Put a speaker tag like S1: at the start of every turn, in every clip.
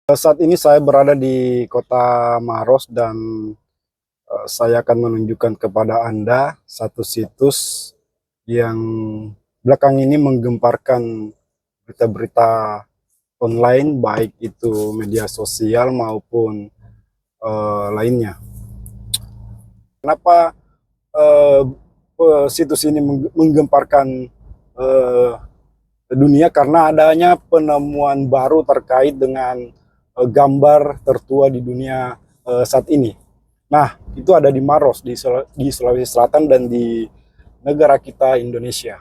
S1: Saat ini saya berada di kota Maros dan saya akan menunjukkan kepada Anda satu situs yang belakang ini menggemparkan berita-berita online, baik itu media sosial maupun lainnya. Kenapa eh, situs ini menggemparkan dunia? Karena adanya penemuan baru terkait dengan gambar tertua di dunia saat ini. Nah, itu ada di Maros, di Sulawesi Selatan dan di negara kita Indonesia.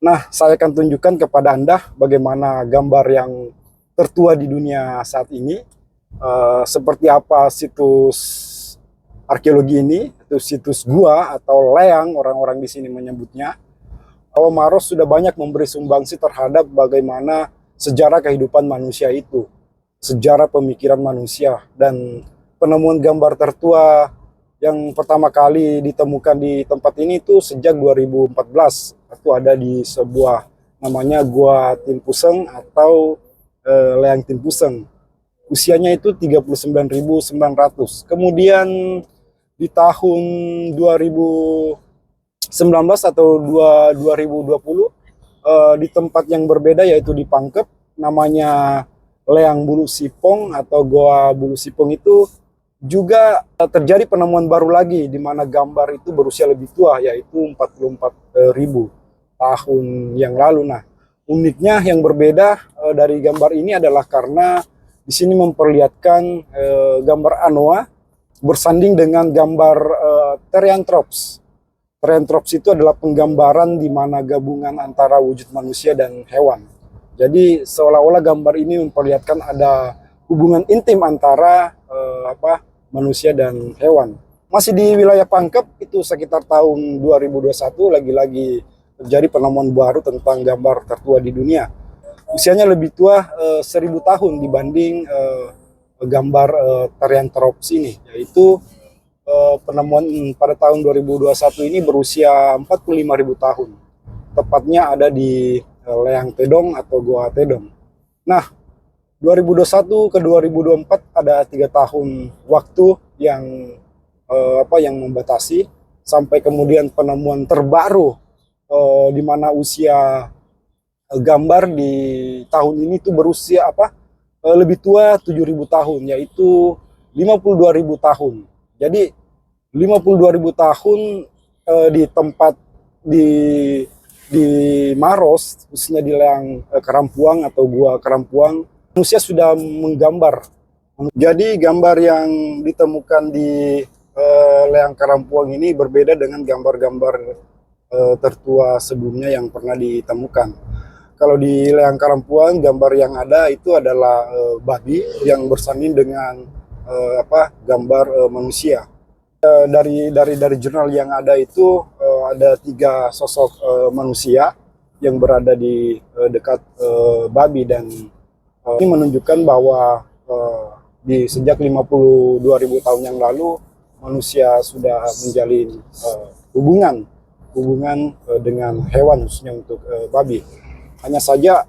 S1: Nah, saya akan tunjukkan kepada Anda bagaimana gambar yang tertua di dunia saat ini, seperti apa situs arkeologi ini, itu situs gua atau leang orang-orang di sini menyebutnya. Bahwa Maros sudah banyak memberi sumbangsi terhadap bagaimana sejarah kehidupan manusia itu, sejarah pemikiran manusia, dan penemuan gambar tertua yang pertama kali ditemukan di tempat ini itu sejak 2014. Itu ada di sebuah namanya Gua Timpuseng atau Leang Timpuseng. Usianya itu 39.900. Kemudian di tahun 2019 atau 2020 di tempat yang berbeda, yaitu di Pangkep, namanya Leang Bulu Sipong atau Goa Bulu Sipong, itu juga terjadi penemuan baru lagi di mana gambar itu berusia lebih tua, yaitu 44.000 tahun yang lalu. Nah, uniknya yang berbeda dari gambar ini adalah karena di sini memperlihatkan gambar anoa bersanding dengan gambar Therianthrops. Therianthrops itu adalah penggambaran di mana gabungan antara wujud manusia dan hewan. Jadi seolah-olah gambar ini memperlihatkan ada hubungan intim antara manusia dan hewan. Masih di wilayah Pangkep, itu sekitar tahun 2021 lagi-lagi terjadi penemuan baru tentang gambar tertua di dunia. Usianya lebih tua 1000 tahun dibanding gambar Therianthrops ini, yaitu penemuan pada tahun 2021 ini berusia 45.000 tahun. Tepatnya ada di Leang Tedong atau Goa Tedong. Nah, 2021 ke 2024 ada 3 tahun waktu yang membatasi, sampai kemudian penemuan terbaru di mana usia gambar di tahun ini tuh berusia lebih tua 7.000 tahun, yaitu 52.000 tahun. Jadi 52.000 tahun di tempat di Maros, khususnya di Leang Karampuang atau Gua Karampuang, manusia sudah menggambar. Jadi gambar yang ditemukan di Leang Karampuang ini berbeda dengan gambar-gambar tertua sebelumnya yang pernah ditemukan. Kalau di Leang Karampuang, gambar yang ada itu adalah babi yang bersanding dengan gambar manusia. Dari jurnal yang ada itu ada 3 sosok manusia yang berada di dekat babi, dan ini menunjukkan bahwa di sejak 52.000 tahun yang lalu manusia sudah menjalin hubungan dengan hewan, khususnya untuk babi. Hanya saja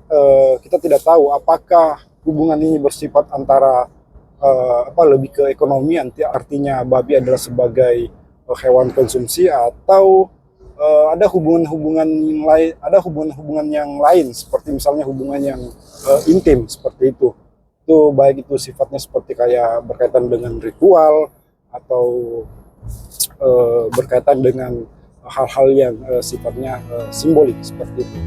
S1: kita tidak tahu apakah hubungan ini bersifat antara lebih ke ekonomi, artinya babi adalah sebagai hewan konsumsi, atau ada hubungan-hubungan yang lain, seperti misalnya hubungan yang intim seperti itu. Itu baik itu sifatnya seperti kayak berkaitan dengan ritual atau berkaitan dengan hal-hal yang sifatnya simbolik seperti itu.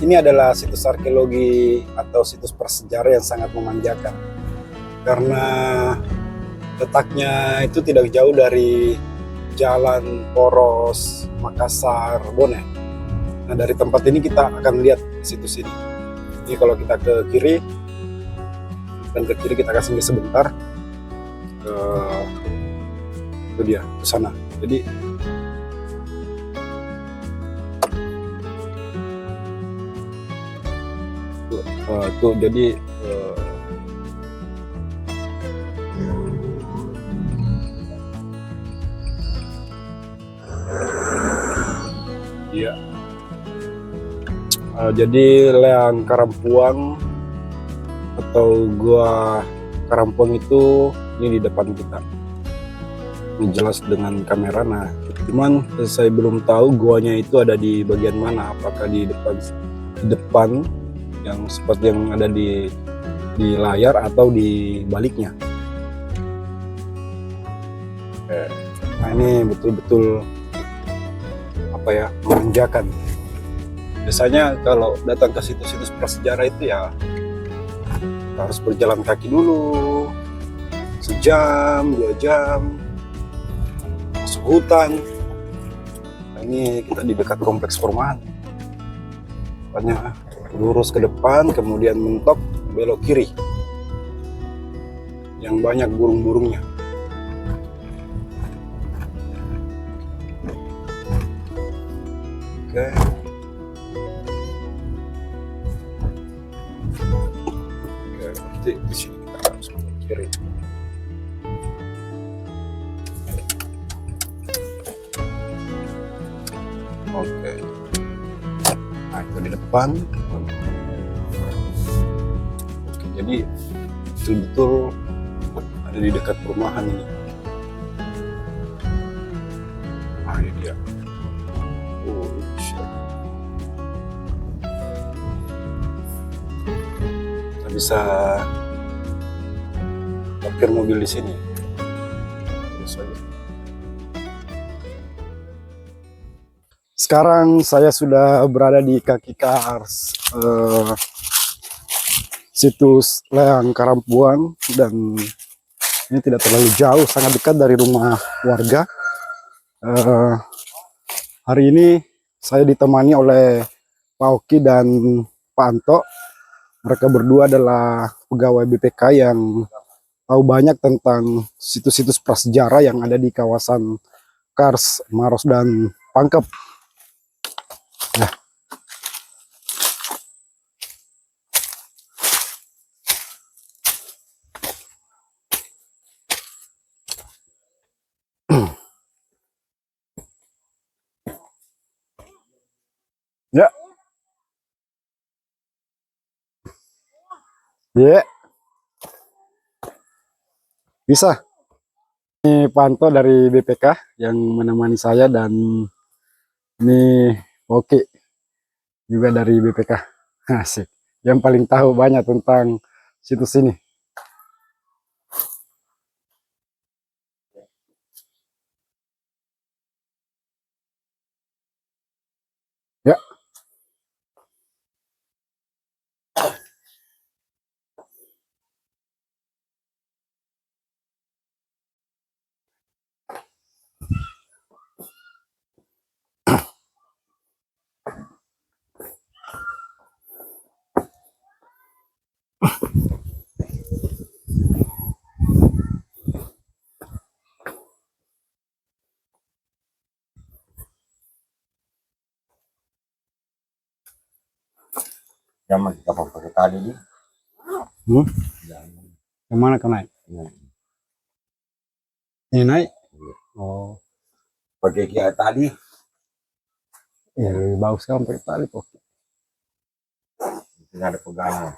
S1: Ini adalah situs arkeologi atau situs prasejarah yang sangat memanjakan, karena letaknya itu tidak jauh dari Jalan Poros Makassar Bone. Nah, dari tempat ini kita akan lihat situs ini. Jadi kalau kita ke kiri, kita kasih sebentar. Itu dia ke sana. Jadi tuh jadi iya. Jadi Leang Karampuang atau Gua Karampuang itu ini di depan kita. Ini jelas dengan kamera. Nah, cuman saya belum tahu guanya itu ada di bagian mana. Apakah di depan yang seperti yang ada di layar atau di baliknya. Nah, ini betul-betul apa ya, memanjakan. Biasanya kalau datang ke situs-situs prasejarah itu ya harus berjalan kaki dulu sejam 2 jam masuk hutan. Nah, ini kita di dekat kompleks perumahan, makanya lurus ke depan kemudian mentok belok kiri yang banyak burung-burungnya. Oke. Berarti di sini kita harus belok kiri. Oke. Nah, itu di depan. Oke, jadi betul-betul ada di dekat perumahan ini. Nah, ini dia. Oh, shit. Kita bisa parkir mobil di sini. Terus aja. Sekarang saya sudah berada di kaki kars situs Leang Karampuang, dan ini tidak terlalu jauh, sangat dekat dari rumah warga. Hari ini saya ditemani oleh Pak Oki dan Pak Anto. Mereka berdua adalah pegawai BPK yang tahu banyak tentang situs-situs prasejarah yang ada di kawasan Kars, Maros, dan Pangkep. Nah, ya, ya, bisa. Ini Pak Anto dari BPK yang menemani saya, dan ini Oki juga dari BPK. Asik. Yang paling tahu banyak tentang situs ini. Ya,
S2: Zaman kita pakai tadi di.
S1: Kemana kau naik? Ini naik? Oh,
S2: Pakai kia tadi.
S1: ya lebih bagus kan pakai tali kok.
S2: Tidak ada pegangan.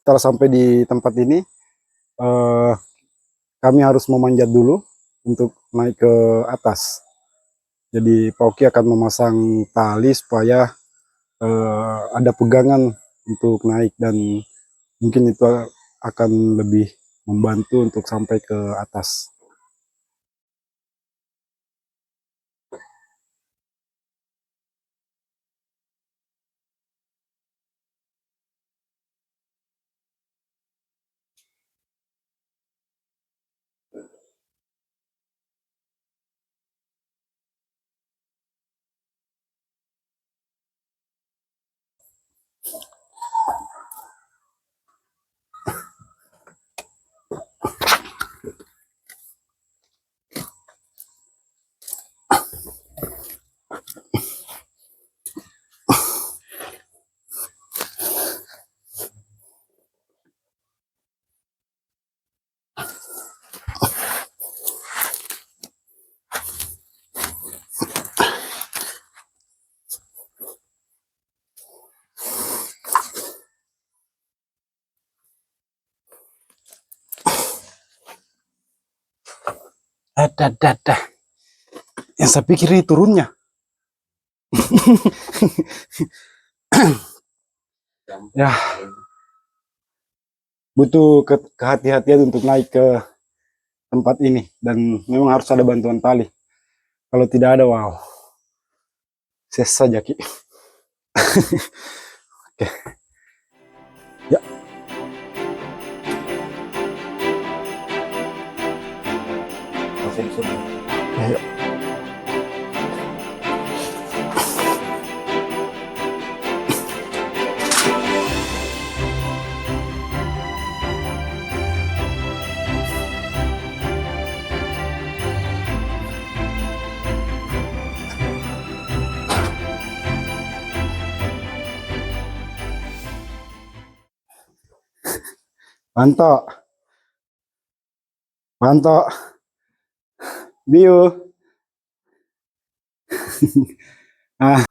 S1: Setelah sampai di tempat ini, eh, kami harus memanjat dulu untuk naik ke atas. Jadi Pak Oki akan memasang tali supaya ada pegangan untuk naik, dan mungkin itu akan lebih membantu untuk sampai ke atas. Ada. Yang saya pikir ini turunnya. Ya, butuh kehati-hatian untuk naik ke tempat ini. Dan memang harus ada bantuan tali. Kalau tidak ada, wow. Ses saja, Ki. Oke. Ya. Ayo. Mantap. Mantap. Biu. Ah.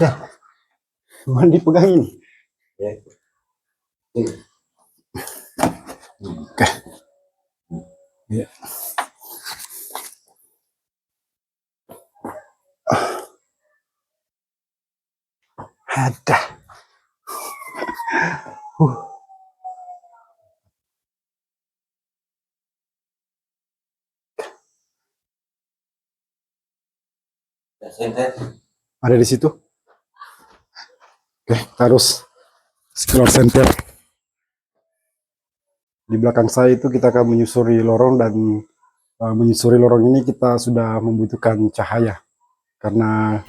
S1: Dah. Mandi pegangin.
S2: Ya.
S1: Oke. Ya. Ada. Ada di situ. Oke, kita harus keluar senter. Di belakang saya itu kita akan menyusuri lorong dan menyusuri lorong ini kita sudah membutuhkan cahaya karena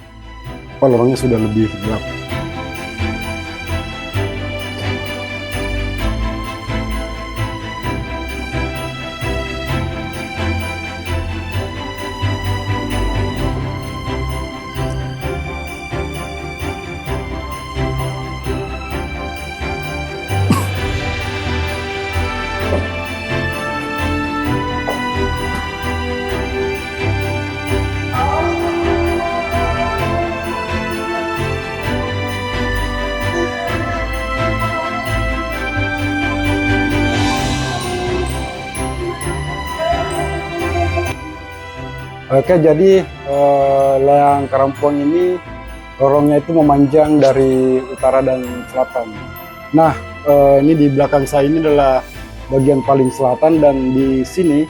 S1: lorongnya sudah lebih gelap. Oke, jadi Leang Karampong ini lorongnya itu memanjang dari utara dan selatan. Nah, ini di belakang saya ini adalah bagian paling selatan dan di sini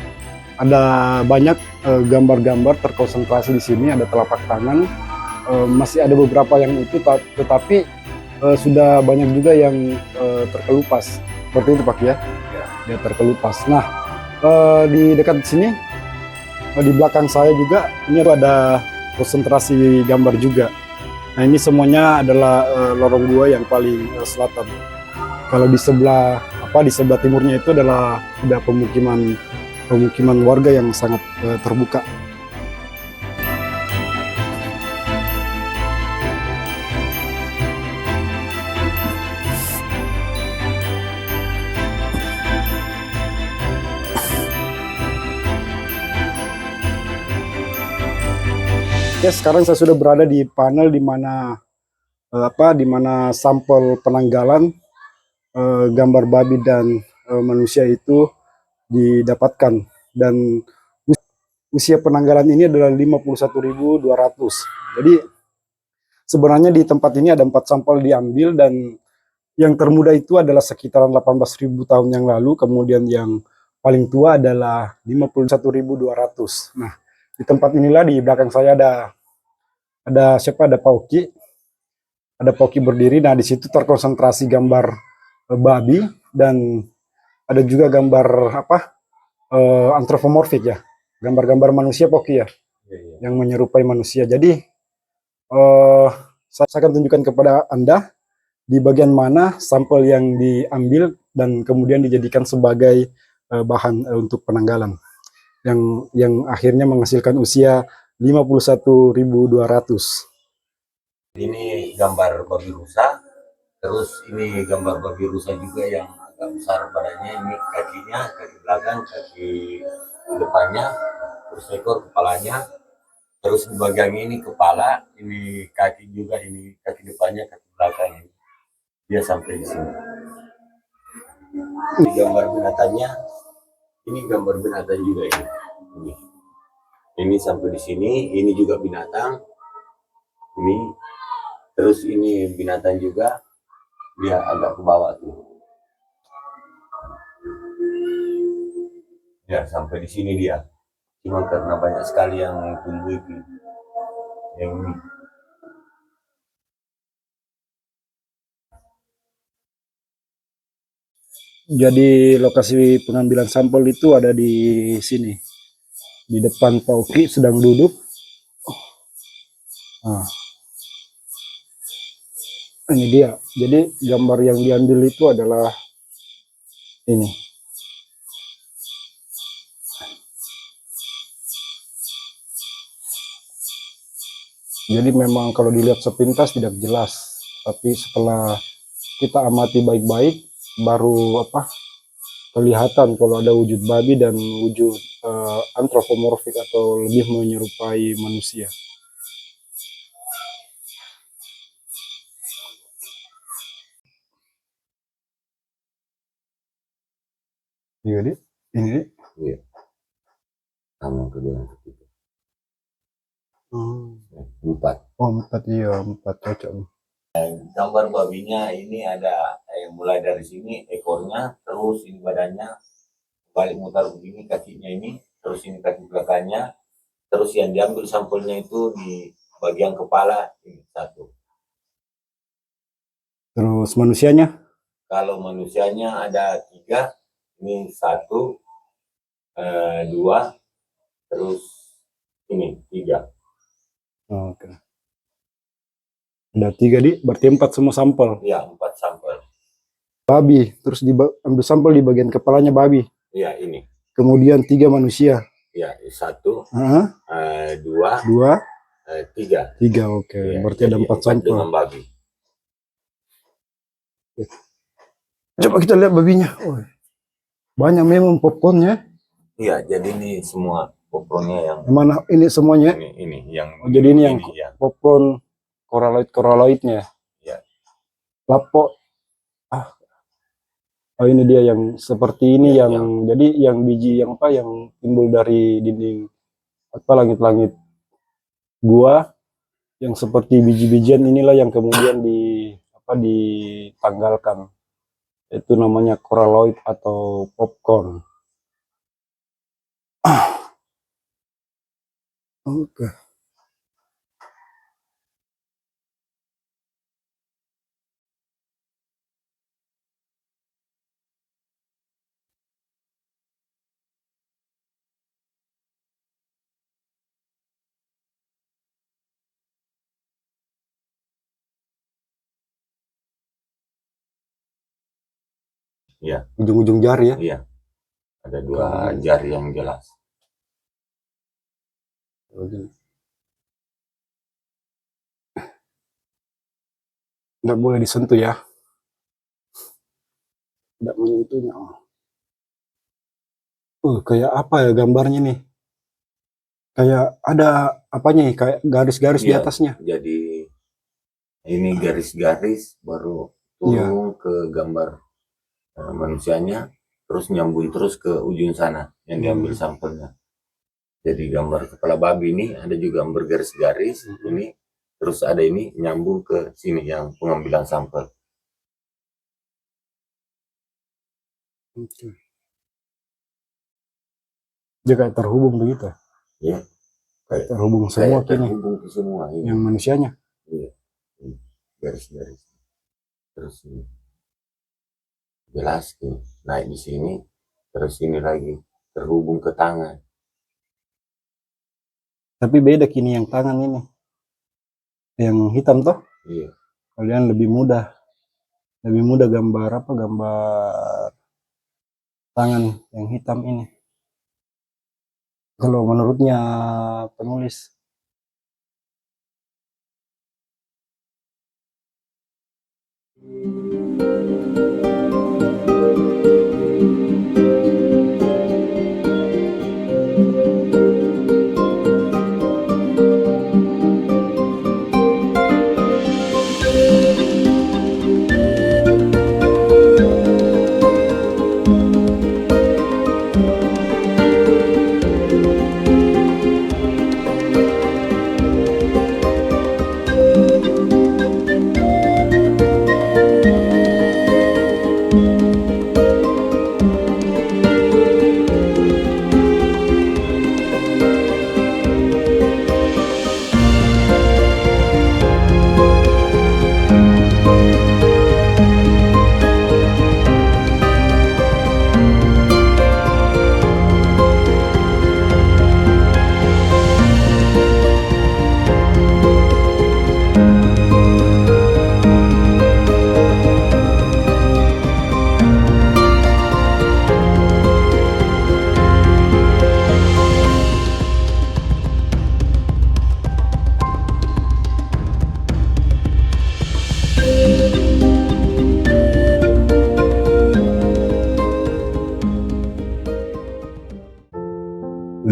S1: ada banyak gambar-gambar terkonsentrasi di sini. Ada telapak tangan, masih ada beberapa yang itu, tetapi sudah banyak juga yang terkelupas. Seperti itu Pak ya, dia terkelupas. Nah, di dekat sini. Di belakang saya juga ini ada konsentrasi gambar juga. Nah, ini semuanya adalah lorong 2 yang paling selatan. Kalau di sebelah timurnya itu adalah sudah pemukiman warga yang sangat terbuka. Oke, sekarang saya sudah berada di panel di mana sampel penanggalan gambar babi dan manusia itu didapatkan, dan usia penanggalan ini adalah 51.200. Jadi sebenarnya di tempat ini ada 4 sampel diambil, dan yang termuda itu adalah sekitaran 18.000 tahun yang lalu, kemudian yang paling tua adalah 51.200. Nah, di tempat inilah di belakang saya ada siapa? Ada Pauki. Ada Pauki berdiri. Nah, di situ terkonsentrasi gambar babi dan ada juga gambar apa? Antropomorfik ya. Gambar-gambar manusia Pauki ya,
S2: Iya, iya.
S1: yang menyerupai manusia. Jadi saya akan tunjukkan kepada Anda di bagian mana sampel yang diambil dan kemudian dijadikan sebagai bahan untuk penanggalan yang akhirnya menghasilkan usia 51.200.
S2: Ini gambar babi rusa, terus ini gambar babi rusa juga yang agak besar badannya, ini kakinya, kaki belakang, kaki depannya, terus ekor, kepalanya, terus di bagian ini kepala, ini kaki juga, ini kaki depannya, kaki belakang, ini dia sampai di sini. Ini gambar binatangnya, ini gambar binatang juga ini sampai di sini, ini juga binatang, ini, terus ini binatang juga, dia agak ke bawah tuh. Ya sampai di sini dia. Cuma karena banyak sekali yang tumbuh itu. Yang ini.
S1: Jadi lokasi pengambilan sampel itu ada di sini. Di depan Pauki sedang duduk. Nah, ini dia. Jadi gambar yang diambil itu adalah ini. Jadi memang kalau dilihat sepintas tidak jelas, tapi setelah kita amati baik-baik baru kelihatan kalau ada wujud babi dan wujud antropomorfik atau lebih menyerupai manusia. Jadi ini
S2: Iya. Sama kedua yang ketiga. Empat.
S1: Oh, empat, iya, empat cocok.
S2: Gambar babinya ini ada mulai dari sini ekornya, terus ini badannya balik mutar begini, kakinya ini, terus ini kaki belakangnya, terus yang diambil sampelnya itu di bagian kepala ini satu.
S1: Terus manusianya?
S2: Kalau manusianya ada tiga, ini satu, dua, terus ini tiga.
S1: Oke. Ada tiga berarti empat semua sampel.
S2: Ya, 4 sampel.
S1: Babi, terus ambil sampel di bagian kepalanya babi.
S2: Ya, ini.
S1: Kemudian 3 manusia.
S2: Ya, 1,
S1: Hah?
S2: 2,
S1: 2,
S2: 3.
S1: 3, oke.
S2: Ya,
S1: Berarti ada
S2: jadi
S1: 4 sampel.
S2: dengan babi.
S1: Coba kita lihat babinya. Oh, banyak memang popcornnya.
S2: Iya, jadi ini semua popcornnya yang
S1: Mana ini semuanya?
S2: ini yang
S1: Oh, jadi ini yang
S2: ya.
S1: popcorn koraloidnya.
S2: Ya.
S1: Lapo. Oh, ini dia yang seperti ini
S2: Ya,
S1: jadi yang biji yang yang timbul dari dinding langit-langit gua yang seperti biji-bijian inilah yang kemudian ditanggalkan. Itu namanya koraloid atau popcorn. Oke.
S2: Ya.
S1: Ujung-ujung jari ya.
S2: Iya. Ada 2 jari yang jelas.
S1: Nggak boleh disentuh ya. Nggak menyentuhnya. Kayak apa ya gambarnya nih? Kayak ada apanya nih? Kayak garis-garis di atasnya.
S2: Jadi ini garis-garis baru turun ke gambar manusianya, terus nyambung terus ke ujung sana yang diambil sampelnya. Jadi gambar kepala babi ini ada juga bergaris-garis ini, terus ada ini nyambung ke sini yang pengambilan sampel.
S1: Oke. Dia kayak terhubung begitu.
S2: Ya, kayak
S1: Terhubung semua kini.
S2: terhubung ke semua ini.
S1: Yang manusianya.
S2: Iya. Garis-garis. Terus ini. Jelas nih, naik di sini, terus ini lagi terhubung ke tangan.
S1: Tapi beda kini yang tangan ini. Yang hitam toh.
S2: Iya.
S1: Kalian lebih mudah. Lebih mudah gambar apa? Gambar tangan yang hitam ini. Kalau menurutnya penulis.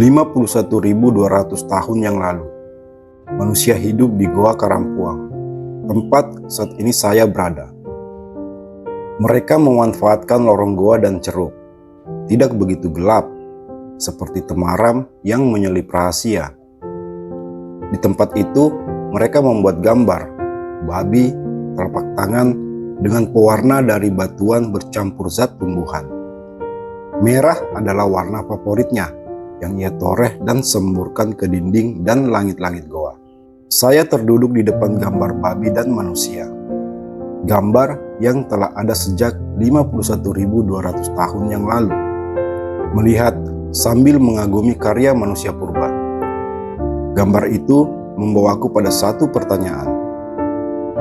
S1: ...51.200 tahun yang lalu, manusia hidup di Goa Karampuang, tempat saat ini saya berada. Mereka memanfaatkan lorong goa dan ceruk, tidak begitu gelap, seperti temaram yang menyelip rahasia. Di tempat itu, mereka membuat gambar, babi, telapak tangan, dengan pewarna dari batuan bercampur zat tumbuhan. Merah adalah warna favoritnya, yang ia toreh dan semburkan ke dinding dan langit-langit goa. Saya terduduk di depan gambar babi dan manusia. Gambar yang telah ada sejak 51.200 tahun yang lalu. Melihat sambil mengagumi karya manusia purba. Gambar itu membawaku pada satu pertanyaan.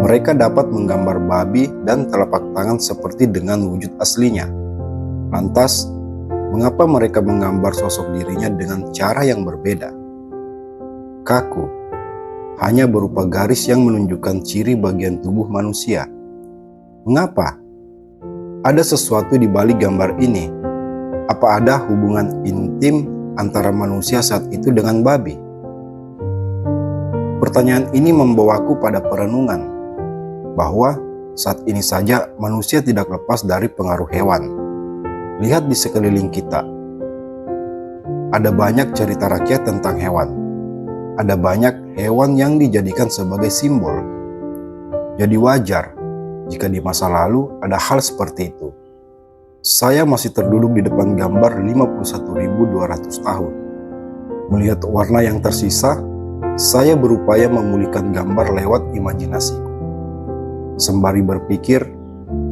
S1: Mereka dapat menggambar babi dan telapak tangan seperti dengan wujud aslinya. Lantas, mengapa mereka menggambar sosok dirinya dengan cara yang berbeda? Kaku, hanya berupa garis yang menunjukkan ciri bagian tubuh manusia. Mengapa? Ada sesuatu di balik gambar ini. Apa ada hubungan intim antara manusia saat itu dengan babi? Pertanyaan ini membawaku pada perenungan bahwa saat ini saja manusia tidak lepas dari pengaruh hewan. Lihat di sekeliling kita. Ada banyak cerita rakyat tentang hewan. Ada banyak hewan yang dijadikan sebagai simbol. Jadi wajar jika di masa lalu ada hal seperti itu. Saya masih terduduk di depan gambar 51.200 tahun. Melihat warna yang tersisa, saya berupaya memulihkan gambar lewat imajinasiku. Sembari berpikir,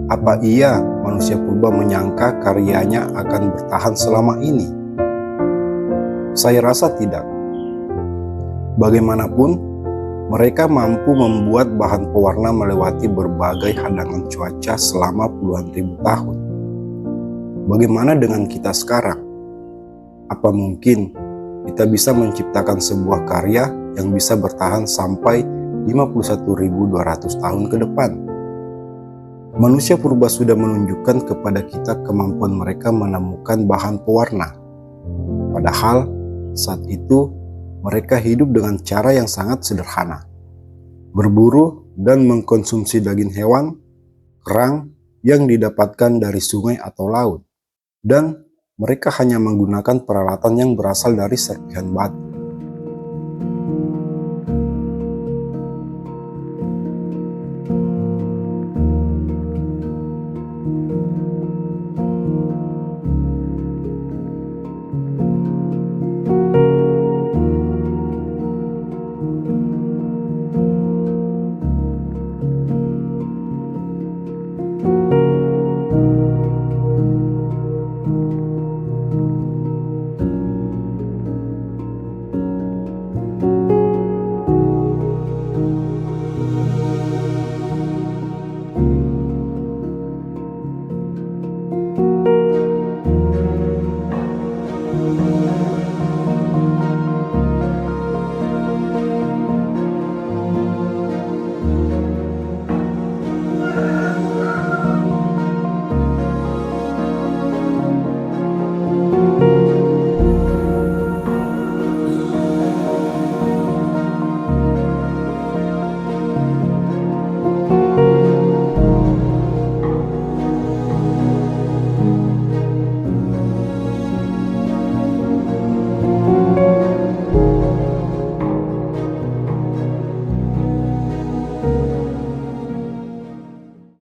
S1: apa iya manusia purba menyangka karyanya akan bertahan selama ini? Saya rasa tidak. Bagaimanapun, mereka mampu membuat bahan pewarna melewati berbagai hadangan cuaca selama puluhan ribu tahun. Bagaimana dengan kita sekarang? Apa mungkin kita bisa menciptakan sebuah karya yang bisa bertahan sampai 51.200 tahun ke depan? Manusia purba sudah menunjukkan kepada kita kemampuan mereka menemukan bahan pewarna. Padahal saat itu mereka hidup dengan cara yang sangat sederhana. Berburu dan mengkonsumsi daging hewan, kerang yang didapatkan dari sungai atau laut. Dan mereka hanya menggunakan peralatan yang berasal dari serpihan batu.